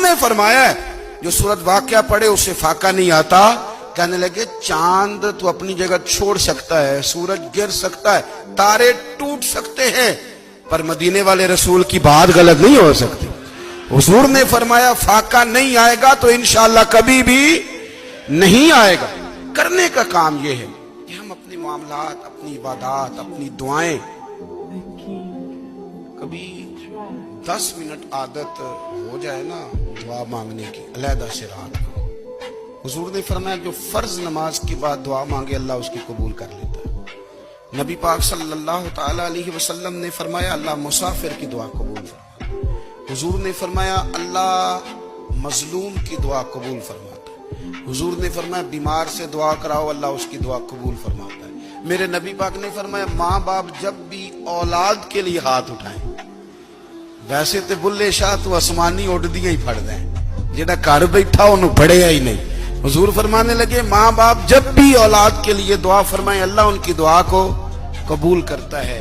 نے فرمایا ہے جو سورت واقعہ پڑھے اسے فاقہ نہیں آتا. کہنے لگے چاند تو اپنی جگہ چھوڑ سکتا ہے, سورج گر سکتا ہے, تارے ٹوٹ سکتے ہیں, پر مدینے والے رسول کی بات غلط نہیں ہو سکتی. حضور نے فرمایا فاقہ نہیں آئے گا تو انشاءاللہ کبھی بھی نہیں آئے گا. کرنے کا کام یہ ہے کہ ہم اپنے معاملات, اپنی عبادات, اپنی دعائیں کبھی 10 منٹ عادت ہو جائے نا دعا مانگنے کی علیحدہ سے رات کو. حضور نے فرمایا جو فرض نماز کے بعد دعا مانگے اللہ اس کی قبول کر لیتا ہے. نبی پاک صلی اللہ تعالی علیہ وسلم نے فرمایا اللہ مسافر کی دعا قبول فرماتا ہے. حضور نے فرمایا اللہ مظلوم کی دعا قبول فرماتا ہے. حضور نے فرمایا بیمار سے دعا کراؤ اللہ اس کی دعا قبول فرماتا ہے. میرے نبی پاک نے فرمایا ماں باپ جب بھی اولاد کے لیے ہاتھ اٹھائیں, ویسے تے بلے شاہ تو آسمانی اڈ دیا ہی پھڑ دیں, جہاں گھر بیٹھا انہوں پڑھیا ہی نہیں. حضور فرمانے لگے ماں باپ جب بھی اولاد کے لیے دعا فرمائیں اللہ ان کی دعا کو قبول کرتا ہے.